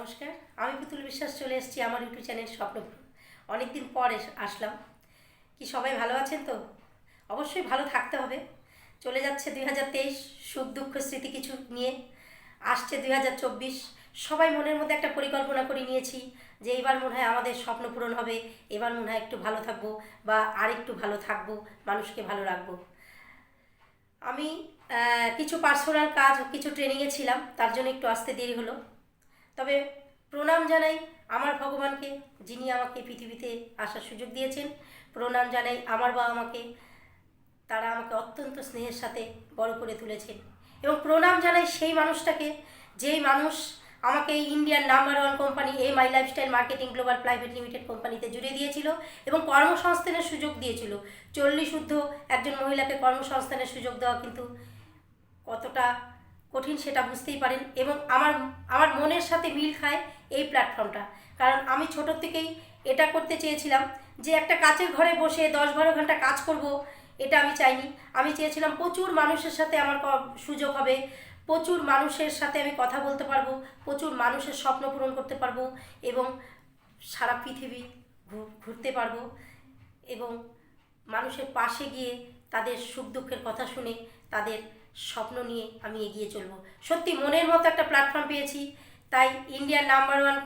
নমস্কার, আমি পুতুল বিশ্বাস চলে এসেছি আমার ইউটিউব চ্যানেল স্বপ্নপুর। অনেক দিন পর আসলাম। কি সবাই ভালো আছেন তো? অবশ্যই ভালো থাকতে হবে। চলে যাচ্ছে 2023, সুখ দুঃখ স্মৃতি কিছু নিয়ে। আসছে 2024। সবাই মনের মধ্যে একটা পরিকল্পনা করে নিয়েছি যে এবার মনে হয় আমাদের স্বপ্ন পূরণ হবে, এবার মনে হয় একটু ভালো থাকবো বা আর একটু ভালো থাকবো, মানুষকে ভালো রাখবো। আমি কিছু পার্সোনাল কাজ কিছু ট্রেনিংয়ে ছিলাম, তার জন্য একটু আসতে দেরি হলো। তবে প্রণাম জানাই আমার ভগবানকে, যিনি আমাকে পৃথিবীতে আসার সুযোগ দিয়েছেন। প্রণাম জানাই আমার বাবা মাকে, তারা আমাকে অত্যন্ত স্নেহের সাথে বড় করে তুলেছেন। এবং প্রণাম জানাই সেই মানুষটাকে, যেই মানুষ আমাকে এই ইন্ডিয়ার নাম্বার 1 কোম্পানি মাই lifestyle marketing global private limited কোম্পানিতে জুড়ে দিয়েছিল এবং কর্মসংস্থানের সুযোগ দিয়েছিল। 40 একজন মহিলাকে কর্মসংস্থানের সুযোগ দেওয়া কিন্তু কতটা কঠিন সেটা বুঝতেই পারেন। এবং আমার আমার মনের সাথে মিল খায় এই প্ল্যাটফর্মটা, কারণ আমি ছোটোর থেকেই এটা করতে চেয়েছিলাম যে একটা কাচের ঘরে বসে 10-12 ঘন্টা কাজ করব, এটা আমি চাইনি। আমি চেয়েছিলাম প্রচুর মানুষের সাথে আমার সুযোগ হবে, প্রচুর মানুষের সাথে আমি কথা বলতে পারবো, প্রচুর মানুষের স্বপ্ন পূরণ করতে পারবো এবং সারা পৃথিবী ঘুরতে পারবো এবং মানুষের পাশে গিয়ে তাদের সুখ দুঃখের কথা শুনে তাদের স্বপ্ন নিয়ে আমি এগিয়ে চলবো। সত্যি মনের মতো একটা প্ল্যাটফর্ম পেয়েছি, তাই ইন্ডিয়ার নাম্বার 1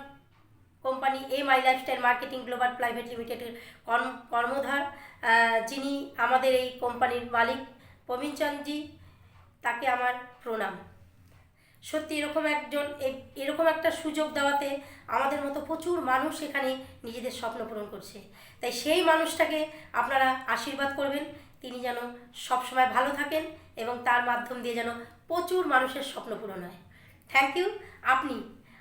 কোম্পানি মাই লাইফস্টাইল মার্কেটিং গ্লোবাল প্রাইভেট লিমিটেডের কর্মধার, যিনি আমাদের এই কোম্পানির মালিক প্রবীণচন্দ্রজি, তাকে আমার প্রণাম। সত্যি এরকম একটা সুযোগ দেওয়াতে আমাদের মতো প্রচুর মানুষ এখানে নিজেদের স্বপ্ন পূরণ করছে। তাই সেই মানুষটাকে আপনারা আশীর্বাদ করবেন, তিনি যেন সবসময় ভালো থাকেন এবং তার মাধ্যম দিয়ে যেন প্রচুর মানুষের স্বপ্ন পূরণ হয়। Thank you.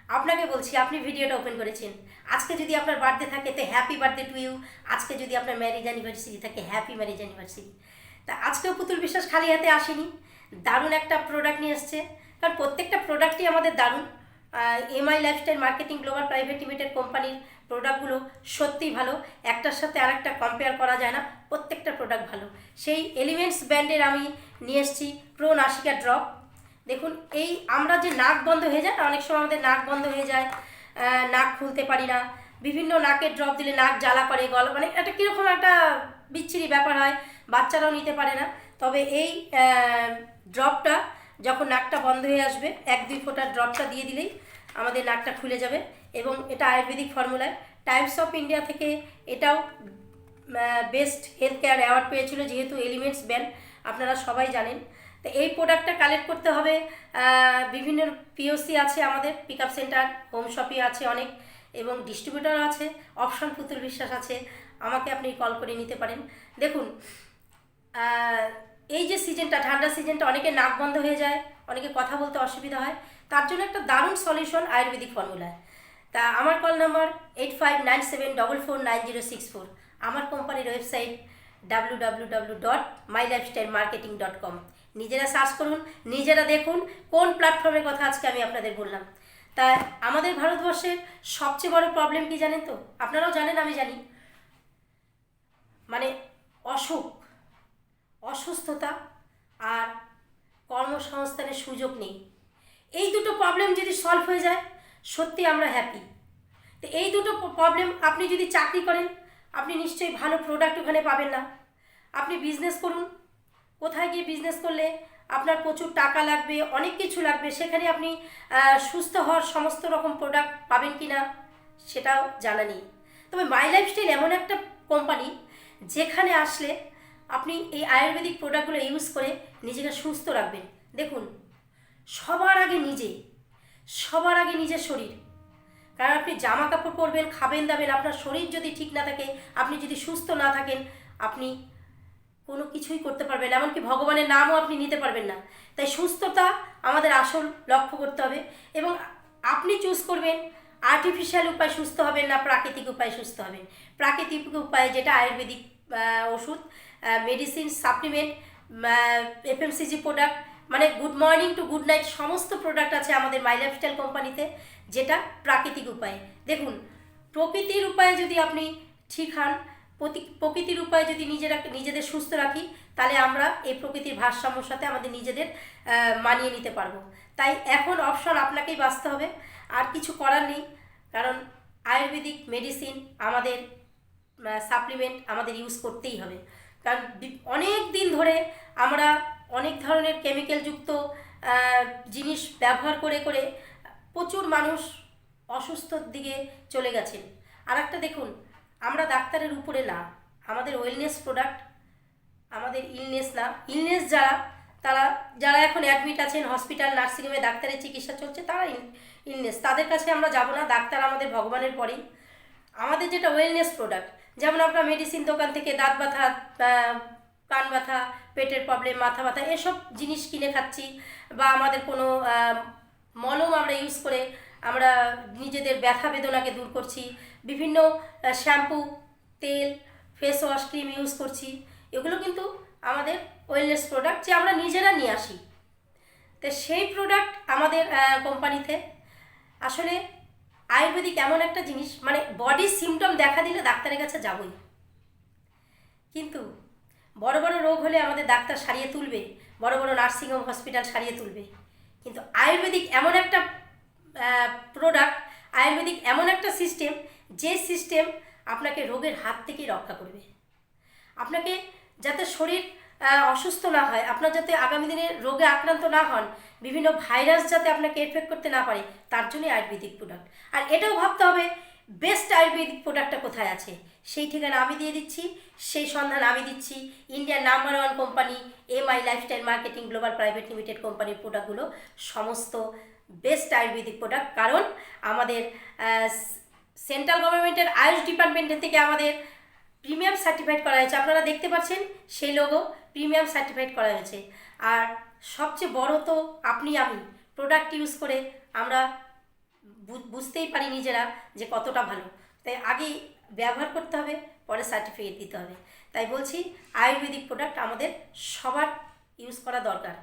আপনাকে বলছি, আপনি ভিডিওটা ওপেন করেছেন। আজকে যদি আপনার বার্থডে থাকে তো হ্যাপি বার্থডে টু ইউ। আজকে যদি আপনার ম্যারেজ অ্যানিভার্সারি থাকে, হ্যাপি ম্যারেজ অ্যানিভার্সারি। তা আজকেও পুতুল বিশ্বাস খালি হাতে আসেনি, দারুণ একটা প্রোডাক্ট নিয়ে এসছে। কারণ প্রত্যেকটা প্রোডাক্টই আমাদের দারুণ। মাই lifestyle marketing global private limited কোম্পানির প্রোডাক্টগুলো সত্যিই ভালো, একটার সাথে আরেকটা কম্পেয়ার করা যায় না, প্রত্যেকটা প্রোডাক্ট ভালো। সেই এলিমেন্টস ব্র্যান্ডের আমি নিয়ে এসেছি প্রো নাসিকা ড্রপ। দেখুন, আমরা যে নাক বন্ধ হয়ে যায়, অনেক সময় আমাদের নাক বন্ধ হয়ে যায়, নাক খুলতে পারি না, বিভিন্ন নাকের ড্রপ দিলে নাক জ্বালা করে, গলা মানে একটা কীরকম একটা বিচ্ছিরি ব্যাপার হয়, বাচ্চারাও নিতে পারে না। তবে এই ড্রপটা যখন নাকটা বন্ধ হয়ে আসবে, 1-2 ফোঁটার ড্রপটা দিয়ে দিলেই আমাদের নাকটা খুলে যাবে। এবং এটা আয়ুর্বেদিক ফর্মুলায় টাইমস অফ ইন্ডিয়া থেকে এটাও বেস্ট হেলথ কেয়ার অ্যাওয়ার্ড পেয়েছিল, যেহেতু এলিমেন্টস ব্র্যান্ড আপনারা সবাই জানেন। তো এই প্রোডাক্টটা কালেক্ট করতে হবে, বিভিন্ন পিওসি আছে, আমাদের পিক আপ সেন্টার, হোম শপে আছে অনেক, এবং ডিস্ট্রিবিউটর আছে, অপশন পুতুল বিশ্বাস আছে, আমাকে আপনি কল করে নিতে পারেন। দেখুন, এই যে সিজনটা, ঠান্ডা সিজনটা, অনেকে নাক বন্ধ হয়ে যায়, অনেকে কথা বলতে অসুবিধা হয়, তার জন্য একটা দারুণ সলিউশন আয়ুর্বেদিক ফর্মুলা। তা আমার কল নাম্বার 8597449064। আমার কোম্পানির ওয়েবসাইট www.mylifestylemarketing.com। নিজেরা সার্চ করুন, নিজেরা দেখুন কোন প্ল্যাটফর্মের কথা আজকে আমি আপনাদের বললাম। তা আমাদের ভারতবর্ষের সবচেয়ে বড় প্রবলেম কি জানেন তো? আপনারাও জানেন, আমি জানি, মানে অসুস্থতা আর কর্মসংস্থানের সুযোগ নেই। এই দুটো প্রবলেম যদি সলভ হয়ে যায়, সত্যি আমরা হ্যাপি। তো এই দুটো প্রবলেম, আপনি যদি চাকরি করেন, আপনি নিশ্চয়ই ভালো প্রোডাক্ট ওখানে পাবেন না। আপনি বিজনেস করুন, কোথায় গিয়ে বিজনেস করলে আপনার প্রচুর টাকা লাগবে, অনেক কিছু লাগবে, সেখানে আপনি সুস্থ হওয়ার সমস্ত রকম প্রোডাক্ট পাবেন কি না সেটাও জানা নেই। তবে মাই লাইফস্টাইল এমন একটা কোম্পানি, যেখানে আসলে আপনি এই আয়ুর্বেদিক প্রোডাক্টগুলো ইউজ করে নিজেকে সুস্থ রাখবেন। দেখুন, সবার আগে নিজের শরীর। কারণ আপনি জামা কাপড় পরবেন, খাবেন দাবেন, আপনার শরীর যদি ঠিক না থাকে, আপনি যদি সুস্থ না থাকেন, আপনি কোনো কিছুই করতে পারবেন না, এমনকি ভগবানের নামও আপনি নিতে পারবেন না। তাই সুস্থতা আমাদের আসল লক্ষ্য করতে হবে এবং আপনি চুজ করবেন আর্টিফিশিয়াল উপায় সুস্থ হবেন না প্রাকৃতিক উপায়ে সুস্থ হবেন। প্রাকৃতিক উপায়ে যেটা আয়ুর্বেদিক ওষুধ, মেডিসিন, সাপ্লিমেন্ট, এফএমসিজি প্রোডাক্ট, মানে good morning to good night সমস্ত প্রোডাক্ট আছে আমাদের মাই লাইফস্টাইল কোম্পানিতে, যেটা প্রাকৃতিক উপায়ে। দেখুন, প্রকৃতির উপায়ে যদি আপনি ঠিক হন, প্রকৃতির উপায়ে যদি নিজেদের সুস্থ রাখি, তাহলে আমরা এই প্রকৃতির ভারসাম্যর সাথে আমাদের নিজেদের মানিয়ে নিতে পারবো। তাই এখন অপশন আপনাকেই বাঁচতে হবে। আর কিছু করার নেই, কারণ আয়ুর্বেদিক মেডিসিন আমাদের সাপ্লিমেন্ট আমাদের ইউজ করতেই হবে। কারণ অনেক দিন ধরে আমরা অনেক ধরনের কেমিক্যালযুক্ত জিনিস ব্যবহার করে করে প্রচুর মানুষ অসুস্থর দিকে চলে গেছেন। আর একটা দেখুন, আমরা ডাক্তারের উপরে না, আমাদের ওয়েলনেস প্রোডাক্ট, আমাদের ইলনেস না। ইলনেস যারা এখন অ্যাডমিট আছেন হসপিটাল নার্সিংহোমে, ডাক্তারের চিকিৎসা চলছে, তারা ইলনেস, তাদের কাছে আমরা যাব না। ডাক্তার আমাদের ভগবানের পরেই। আমাদের যেটা ওয়েলনেস প্রোডাক্ট, যেমন আমরা মেডিসিন দোকান থেকে দাঁত ব্যথা, কান ব্যথা, পেটের প্রবলেম, মাথা ব্যথা এসব জিনিস কিনে খাচ্ছি, বা আমাদের কোনো মলম আমরা ইউজ করে আমরা নিজেদের ব্যথা বেদনাকে দূর করছি, বিভিন্ন শ্যাম্পু, তেল, ফেস ওয়াশ, ক্রিম ইউজ করছি, এগুলো কিন্তু আমাদের ওয়েলনেস প্রোডাক্ট, যে আমরা নিজেরা নিয়ে আসি। তো সেই প্রোডাক্ট আমাদের কোম্পানিতে আসলে আয়ুর্বেদিক এমন একটা জিনিস, মানে বডির সিমটম দেখা দিলে ডাক্তারের কাছে যাবই, কিন্তু বড় বড় রোগ হলে আমাদের ডাক্তার সারিয়ে তুলবে, বড় বড় নার্সিংহোম হসপিটাল সারিয়ে তুলবে, কিন্তু আয়ুর্বেদিক এমন একটা প্রোডাক্ট, আয়ুর্বেদিক এমন একটা সিস্টেম, যে সিস্টেম আপনাকে রোগের হাত থেকে রক্ষা করবে। আপনাকে যাতে শরীর অসুস্থ না হয়, আপনার যাতে আগামী দিনে রোগে আক্রান্ত না হন, বিভিন্ন ভাইরাস যাতে আপনাকে এফেক্ট করতে না পারে, তার জন্যই আয়ুর্বেদিক প্রোডাক্ট। আর এটাও ভাবতে হবে বেস্ট আয়ুর্বেদিক প্রোডাক্টটা কোথায় আছে, সেই ঠিকানা আমি দিয়ে দিচ্ছি, সেই সন্ধান আমি দিচ্ছি। ইন্ডিয়ার number 1 company MI lifestyle marketing global private limited কোম্পানির প্রোডাক্টগুলো সমস্ত বেস্ট আয়ুর্বেদিক প্রোডাক্ট। কারণ আমাদের সেন্ট্রাল গভর্নমেন্টের আয়ুষ ডিপার্টমেন্টের থেকে আমাদের প্রিমিয়াম সার্টিফাইড করা হয়েছে, আপনারা দেখতে পাচ্ছেন সেই লোগো, প্রিমিয়াম সার্টিফাইড করা হয়েছে। আর সবচেয়ে বড় তো আমি প্রোডাক্ট ইউজ করে আমরা বুঝতেই পারি নিজেরা যে কতটা ভালো। তাই আগে ব্যবহার করতে হবে, পরে সার্টিফিকেট দিতে হবে। তাই বলছি আয়ুর্বেদিক প্রোডাক্ট আমাদের সবার ইউজ করা দরকার।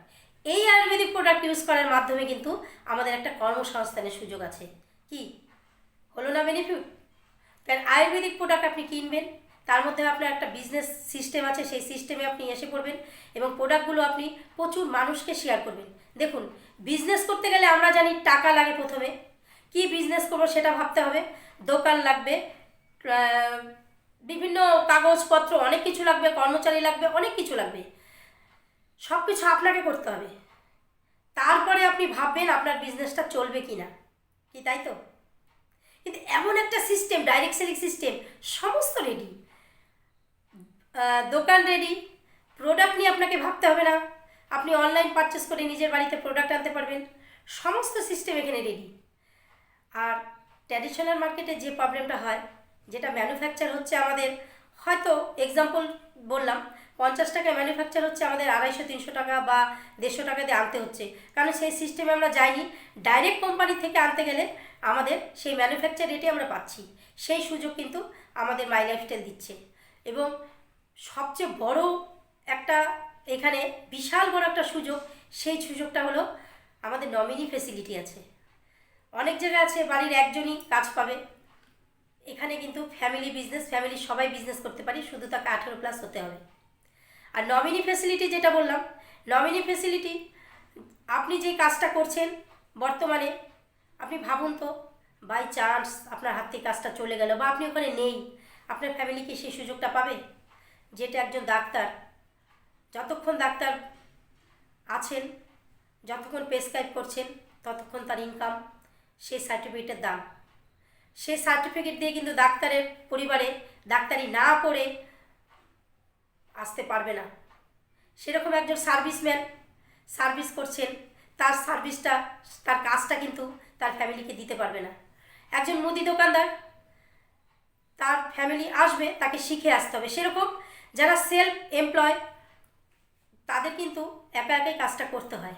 এই আয়ুর্বেদিক প্রোডাক্ট ইউজ করার মাধ্যমে কিন্তু আমাদের একটা কর্মসংস্থানের সুযোগ আছে। কি হলো না বেনিফিট? কারণ আয়ুর্বেদিক প্রোডাক্ট আপনি কিনবেন, তার মধ্যে আপনার একটা বিজনেস সিস্টেম আছে, সেই সিস্টেমে আপনি এসে পড়বেন এবং প্রোডাক্টগুলো আপনি প্রচুর মানুষকে শেয়ার করবেন। দেখুন, বিজনেস করতে গেলে আমরা জানি টাকা লাগে, প্রথমে কি বিজনেস করবো সেটা ভাবতে হবে, দোকান লাগবে, বিভিন্ন কাগজপত্র অনেক কিছু লাগবে, কর্মচারী লাগবে, অনেক কিছু লাগবে, সব কিছু আপনাকে করতে হবে। তারপরে আপনি ভাববেন আপনার বিজনেসটা চলবে কি না, কি তাই তো? কিন্তু এমন একটা সিস্টেম, ডাইরেক্ট সেলিং সিস্টেম, সমস্ত রেডি, দোকান রেডি, প্রোডাক্ট নিয়ে আপনাকে ভাবতে হবে না, আপনি অনলাইন পারচেস করে নিজের বাড়িতে প্রোডাক্ট আনতে পারবেন, সমস্ত সিস্টেম এখানে রেডি। আর ট্র্যাডিশনাল মার্কেটে যে প্রবলেমটা হয়, যেটা ম্যানুফ্যাকচার হচ্ছে আমাদের, হয়তো এক্সাম্পল বললাম, 50 টাকায় ম্যানুফ্যাকচার হচ্ছে, আমাদের 250-300 টাকা বা 150 টাকা দিয়ে আনতে হচ্ছে, কারণ সেই সিস্টেমে আমরা যাইনি। ডাইরেক্ট কোম্পানি থেকে আনতে গেলে আমাদের সেই ম্যানুফ্যাকচার রেটে আমরা পাচ্ছি, সেই সুযোগ কিন্তু আমাদের মাই লাইফস্টাইল দিচ্ছে। এবং সবচেয়ে বড় একটা এখানে বিশাল বড় একটা সুযোগ, সেই সুযোগটা হলো আমাদের নমিনি ফেসিলিটি আছে। অনেক জায়গা আছে বাড়ির একজনই কাজ পাবে, এখানে কিন্তু ফ্যামিলি বিজনেস, ফ্যামিলির সবাই বিজনেস করতে পারি, শুধু তাকে 18+ হতে হবে। আর নমিনি ফেসিলিটি যেটা বললাম, নমিনি ফেসিলিটি, আপনি যে কাজটা করছেন বর্তমানে, আপনি ভাবুন তো, বাই চান্স আপনার হাত থেকে কাজটা চলে গেল বা আপনি ওখানে নেই, আপনার ফ্যামিলি কি সেই সুযোগটা পাবে? যেটা একজন ডাক্তার, যতক্ষণ ডাক্তার আছেন, যতক্ষণ প্রেসক্রাইব করছেন, ততক্ষণ তার ইনকাম, সেই সার্টিফিকেটের দাম, সেই সার্টিফিকেট দিয়ে কিন্তু ডাক্তারের পরিবারে ডাক্তারি না পড়ে আসতে পারবে না। সেরকম একজন সার্ভিসম্যান সার্ভিস করছেন, তার সার্ভিসটা, তার কাজটা কিন্তু তার ফ্যামিলিকে দিতে পারবে না। একজন মুদি দোকানদার, তার ফ্যামিলি আসবে, তাকে শিখে আসতে হবে। সেরকম যারা সেলফ এমপ্লয়, তাদের কিন্তু একা একাই কাজটা করতে হয়।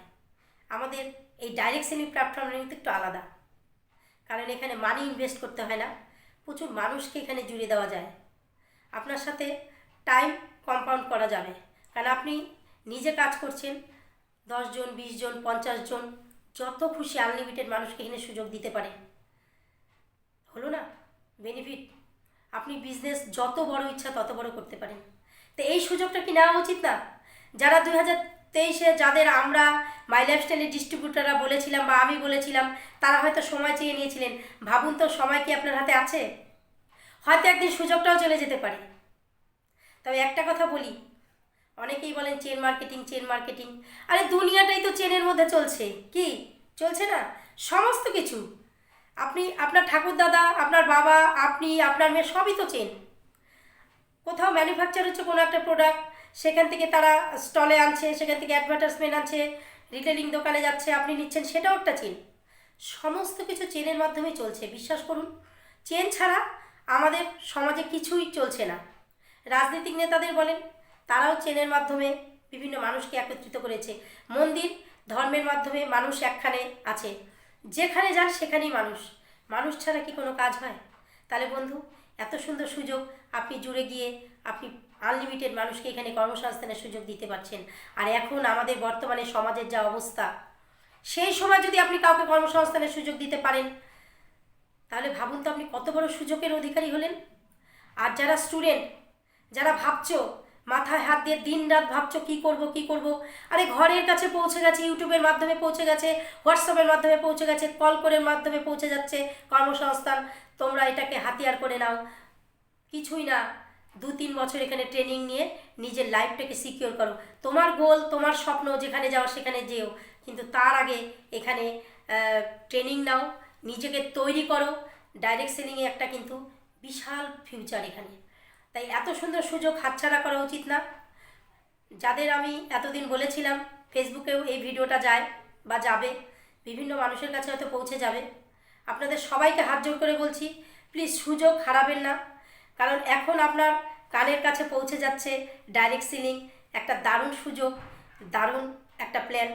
আমাদের এই ডাইরেক্ট সেলিং প্ল্যাটফর্মটা কিন্তু একটু আলাদা, কারণ এখানে মানি ইনভেস্ট করতে হয় না, প্রচুর মানুষকে এখানে জুড়ে দেওয়া যায়। আপনার সাথে টাইম কম্পাউন্ড করা যাবে, কারণ আপনি নিজে কাজ করছেন, 10 জন, 20 জন, 50 জন, যত খুশি আনলিমিটেড মানুষকে এখানে সুযোগ দিতে পারে। হলো না বেনিফিট? আপনি বিজনেস যত বড় ইচ্ছা তত বড় করতে পারেন। তো এই সুযোগটা কি নেওয়া উচিত না? যারা 2023-এ যাদের আমরা মাই লাইফস্টাইলের ডিস্ট্রিবিউটাররা বলেছিলাম বা আমি বলেছিলাম, তারা হয়তো সময় চেয়ে নিয়েছিলেন। ভাবুন তো, সময় কি আপনার হাতে আছে? হয়তো একদিন সুযোগটাও চলে যেতে পারে। তবে একটা কথা বলি, অনেকেই বলেন চেন মার্কেটিং, চেন মার্কেটিং। আরে দুনিয়াটাই তো চেনের মধ্যে চলছে, কি চলছে না? সমস্ত কিছু, আপনি আপনার ঠাকুরদাদা, আপনার বাবা, আপনি, আপনার মেয়ে, সবই তো চেন। কোথাও ম্যানুফ্যাকচার হচ্ছে কোনো একটা প্রোডাক্ট, সেখান থেকে তারা স্টলে আনছে, সেখান থেকে অ্যাডভার্টাইজমেন্ট আনছে, রিটেলিং দোকানে যাচ্ছে, আপনি নিচ্ছেন, সেটাও একটা চেন। সমস্ত কিছু চেনের মাধ্যমেই চলছে, বিশ্বাস করুন। চেন ছাড়া আমাদের সমাজে কিছুই চলছে না। রাজনৈতিক নেতাদের বলেন, তারাও চেনের মাধ্যমে বিভিন্ন মানুষকে একত্রিত করেছে। মন্দির, ধর্মের মাধ্যমে মানুষ একখানে আছে, যেখানে যান সেখানেই মানুষ। মানুষ ছাড়া কি কোনো কাজ হয়? তাহলে বন্ধু, এত সুন্দর সুযোগ, আপনি জুড়ে গিয়ে আপনি আনলিমিটেড মানুষকে এখানে কর্মসংস্থানের সুযোগ দিতে পারছেন। আর এখন আমাদের বর্তমানে সমাজের যা অবস্থা, সেই সময় যদি আপনি কাউকে কর্মসংস্থানের সুযোগ দিতে পারেন, তাহলে ভাবুন তো আপনি কত বড় সুযোগের অধিকারী হলেন। আর যারা স্টুডেন্ট, যারা ভাবছো, মাথায় হাত দিয়ে দিন রাত ভাবছো কী করব কী করব, আরে ঘরের কাছে পৌঁছে গেছে, ইউটিউবের মাধ্যমে পৌঁছে গেছে, হোয়াটসঅ্যাপের মাধ্যমে পৌঁছে গেছে, কল করের মাধ্যমে পৌঁছে যাচ্ছে কর্মসংস্থান। তোমরা এটাকে হাতিয়ার করে নাও। কিছুই না, 2-3 বছর এখানে ট্রেনিং নিয়ে নিজের লাইফটাকে সিকিওর করো। তোমার গোল, তোমার স্বপ্ন যেখানে যাও সেখানে যেও, কিন্তু তার আগে এখানে ট্রেনিং নাও, নিজেকে তৈরি করো। ডাইরেক্ট সেলিংয়ে একটা কিন্তু বিশাল ফিউচার এখানে। তাই এত সুন্দর সুযোগ হাতছাড়া করা উচিত না। যাদের আমি এতদিন বলেছিলাম, ফেসবুকেও এই ভিডিওটা যায় বা যাবে, বিভিন্ন মানুষের কাছে হয়তো পৌঁছে যাবে। আপনাদের সবাইকে হাত জোড় করে বলছি, প্লিজ সুযোগ হারাবেন না। কারণ এখন আপনার কানের কাছে পৌঁছে যাচ্ছে ডাইরেক্ট সেলিং, একটা দারুণ সুযোগ, দারুণ একটা প্ল্যান।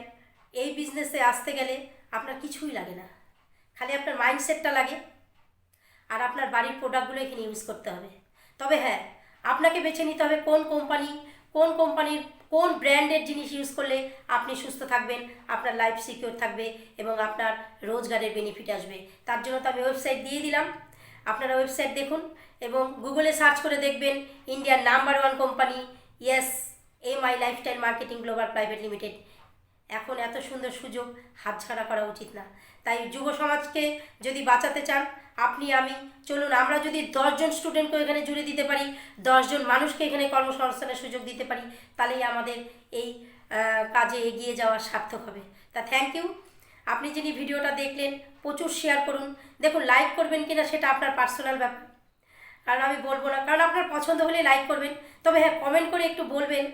এই বিজনেসে আসতে গেলে আপনার কিছুই লাগে না, খালি আপনার মাইন্ডসেটটা লাগে, আর আপনার বাড়ির প্রোডাক্টগুলো এখানে ইউজ করতে হবে। তবে হ্যাঁ, আপনাকে বেছে নিতে হবে কোন কোম্পানির কোন ব্র্যান্ডের জিনিস ইউজ করলে আপনি সুস্থ থাকবেন, আপনার লাইফ সিকিওর থাকবে এবং আপনার রোজগারের বেনিফিট আসবে। তার জন্য তো আমি ওয়েবসাইট দিয়ে দিলাম, আপনারা ওয়েবসাইট দেখুন এবং গুগলে সার্চ করে দেখবেন ইন্ডিয়ার নাম্বার 1 কোম্পানি, ইয়েস, মাই lifestyle marketing global private limited. এখন এত সুন্দর সুযোগ হাতছাড়া করা উচিত না। তাই যুব সমাজকে যদি বাঁচাতে চান, আপনি আমি চলুন, আমরা যদি 10 জন স্টুডেন্টকে এখানে জুড়ে দিতে পারি, 10 জন মানুষকে এখানে কর্মসংস্থানের সুযোগ দিতে পারি, তাহলেই আমাদের এই কাজে এগিয়ে যাওয়া সার্থক হবে। তা থ্যাংক ইউ। আপনি যিনি ভিডিওটা দেখলেন, প্রচুর শেয়ার করুন। দেখুন, লাইক করবেন কিনা সেটা আপনার পার্সোনাল ব্যাপার, কারণ আমি বলবো না, কারণ আপনার পছন্দ হলে লাইক করবেন। তবে হ্যাঁ, কমেন্ট করে একটু বলবেন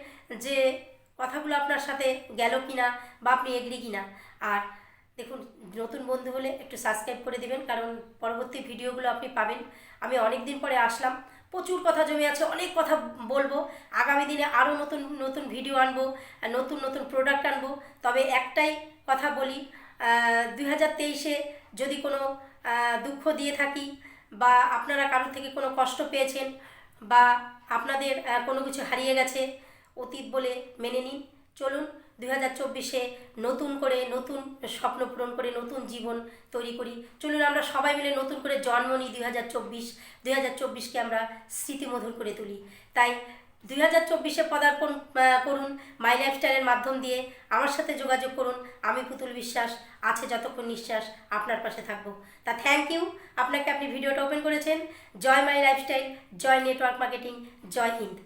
যে কথাগুলো আপনার সাথে গেল কিনা বা আপনি এগ্রি কিনা। আর দেখুন, নতুন বন্ধু হলে একটু সাবস্ক্রাইব করে দেবেন, কারণ পরবর্তী ভিডিওগুলো আপনি পাবেন। আমি অনেক দিন পরে আসলাম, প্রচুর কথা জমে আছে, অনেক কথা বলবো। আগামী দিনে আরও নতুন নতুন ভিডিও আনবো, নতুন নতুন প্রোডাক্ট আনবো। তবে একটাই কথা বলি, 2023-এ যদি কোনো দুঃখ দিয়ে থাকি বা আপনারা কারোর থেকে কোনো কষ্ট পেয়েছেন বা আপনাদের কোনো কিছু হারিয়ে গেছে, অতীত বলে মেনে নিন। চলুন 2024-এ নতুন করে নতুন স্বপ্ন পূরণ করে নতুন জীবন তৈরি করি। চলুন আমরা সবাই মিলে নতুন করে জন্ম নিই 2024-কে আমরা স্মৃতিমধুর করে তুলি। তাই 2024-এ পদার্পণ করুন মাই লাইফস্টাইলের মাধ্যম দিয়ে, আমার সাথে যোগাযোগ করুন। আমি পুতুল বিশ্বাস, আছে যতক্ষণ নিঃশ্বাস আপনার পাশে থাকবো। তা থ্যাংক ইউ আপনাকে, আপনি ভিডিওটা ওপেন করেছেন। জয় মাই লাইফস্টাইল, জয় নেটওয়ার্ক মার্কেটিং, জয় হিন্দ।